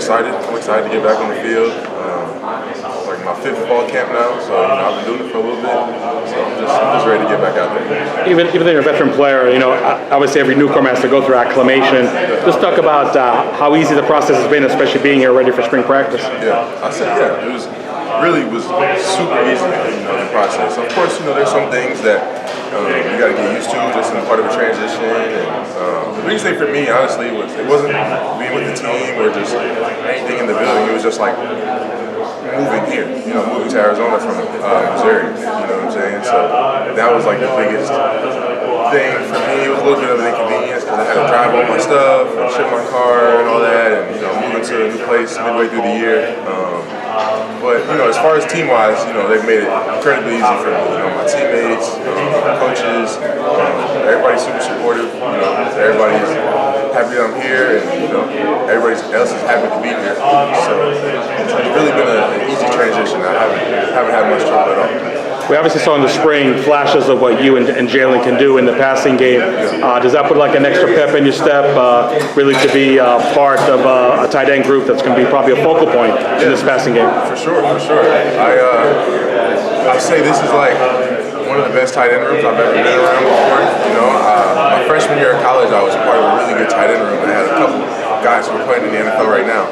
excited. I'm excited to get back on the field. It's like my 5th fall camp now, so I've been doing it for a little bit. So I'm just ready to get back out there. Even though you're a veteran player, obviously every newcomer has to go through acclimation. Just talk about how easy the process has been, especially being here ready for spring practice. Yeah, I said it was super easy. The process. Of course, there's some things that you got to get used to, just in part of a transition. And the biggest thing for me, honestly, was it wasn't being with the team or just anything in the building. It was just like moving here, moving to Arizona from Missouri, you know what I'm saying? So that was like the biggest thing for me. It was a little bit of an inconvenience because I had to drive all my stuff and ship my car and all that, and moving to a new place midway through the year. But as far as team-wise, they've made it incredibly easy for me. My teammates, coaches, everybody's super supportive. Everybody's happy that I'm here, and everybody else is happy to be here. So it's really been an easy transition. I haven't had much trouble at all. We obviously saw in the spring flashes of what you and Jalen can do in the passing game. Does that put like an extra pep in your step, really to be part of a tight end group that's going to be probably a focal point in this passing game? For sure. I say this is like one of the best tight end rooms I've ever been around before. My freshman year of college, I was part of a really good tight end room. I had a couple guys who are playing in the NFL right now.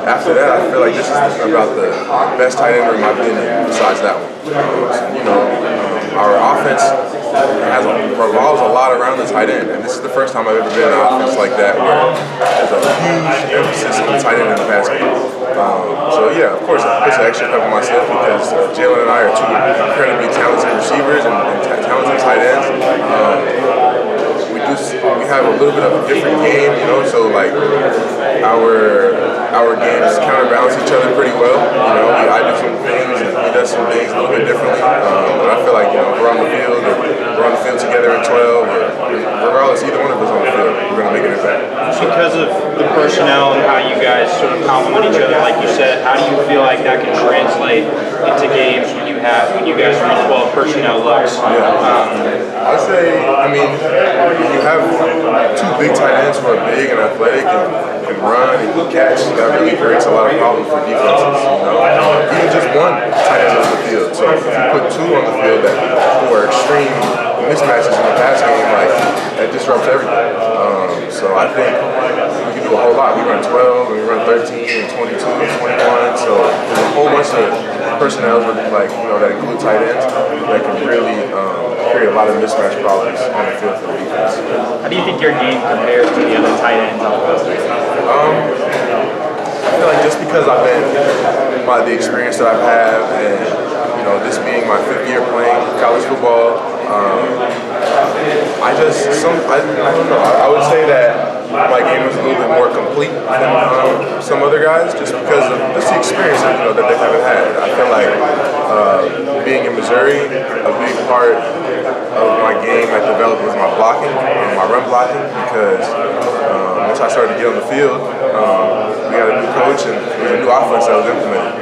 After that, I feel like this is about the best tight end room I've been in besides that one. Our offense revolves a lot around the tight end, and this is the first time I've ever been in an offense like that where there's a huge emphasis on the tight end in the pass game. So yeah, of course, it puts an extra pep on my step because Jalen and I are two incredibly talented receivers and talented tight ends. We have a little bit of a different game, so like our games counterbalance each other pretty well. I do some things and he does some things a little bit differently. But I feel like we're on the field, or we're on the field together in 12, or regardless, either one of us on the field, we're going to make an impact. Because of the personnel and how you guys sort of complement each other, like you said, how do you feel like that can translate into games when you guys run 12 personnel looks? I'd say, when you have two big tight ends who are big and athletic and can run and can catch, that really creates a lot of problems for defenses. Even just one tight end on the field. So if you put two on the field who are extreme mismatches in the pass game, that disrupts everything. So I think we can do a whole lot. We run 12, and we run 13, and 22, and 21. So there's a whole bunch of personnel that include tight ends that can really create a lot of mismatch problems on the field for the defense. How do you think your game compares to the other tight ends on the field? I feel like just because I've been the experience that I've had, and this being my 5th year playing college football, I don't know. I would say that my game was a little bit more complete than some other guys, just because of just the experience that they haven't had. I feel like being in Missouri, a big part of my game that developed was my blocking, my run blocking, because once I started to get on the field, we had a new coach and it was a new offense that was implemented.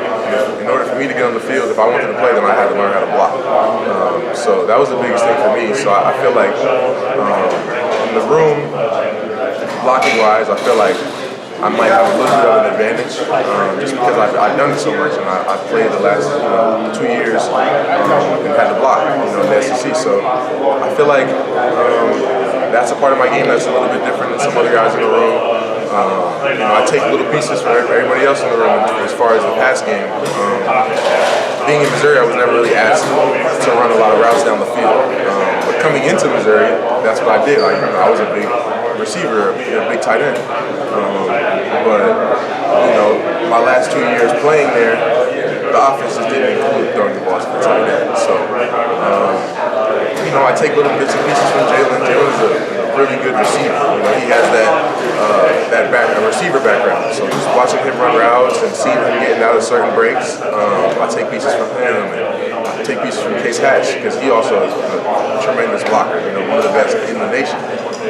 In order for me to get on the field, if I wanted to play, then I had to learn how to block. So that was the biggest thing for me. So I feel like in the room, blocking-wise, I feel like I might have a little bit of an advantage just because I've done it so much, and I've played the last 2 years and had to block in the SEC. So I feel like that's a part of my game that's a little bit different than some other guys in the room. I take little pieces from everybody else in the room as far as the pass game. Being in Missouri, I was never really asked to run a lot of routes down the field. But coming into Missouri, that's what I did. I was a big receiver, a big tight end. But my last 2 years playing there, the offenses didn't include throwing the ball to the tight end. So, I take little bits and pieces from Jalen. Jalen's a really good receiver. He has that receiver background. So just watching him run routes and seeing him getting out of certain breaks, I take pieces from him, and I take pieces from Case Hatch because he also is a tremendous blocker. One of the best in the nation.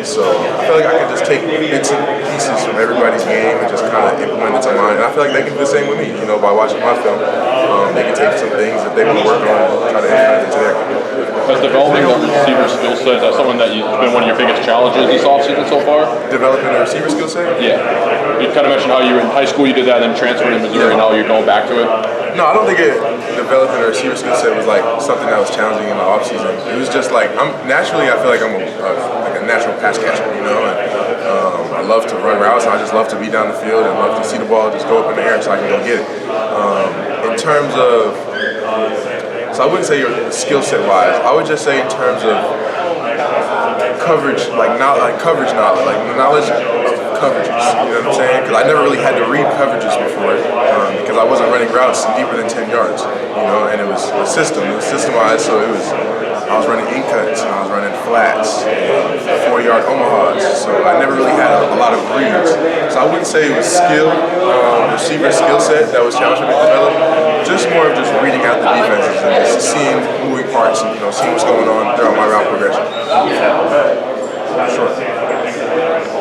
So I feel like I can just take bits and pieces from everybody's game and just kind of implement it to mine. And I feel like they can do the same with me, by watching my film. They can take some things that they want to work on and try to implement into their game. Has developing that receiver skill set, that's something that has been one of your biggest challenges this offseason so far? Developing a receiver skill set? Yeah. You kind of mentioned how you were in high school, you did that, and then transferred to Missouri, and how you're going back to it. No, I don't think developing a receiver skill set was like something that was challenging in the offseason. It was just like, I feel like I'm a natural pass catcher, and I love to run routes, and I just love to be down the field and love to see the ball just go up in the air so I can go get it. In terms of, so I wouldn't say your skill set wise, I would just say in terms of coverage, coverage knowledge, like knowledge of coverages, you know what I'm saying? Because I never really had to read coverages before because I wasn't running routes deeper than 10 yards, and it was systemized, so I was running in cuts and I was running flats, 4-yard Omahas, so I never really had a lot of reads. So I wouldn't say it was receiver skill set that was challenging me to develop, just more of just reading out the defenses and just seeing moving parts and seeing what's going on throughout my route progression. Sure.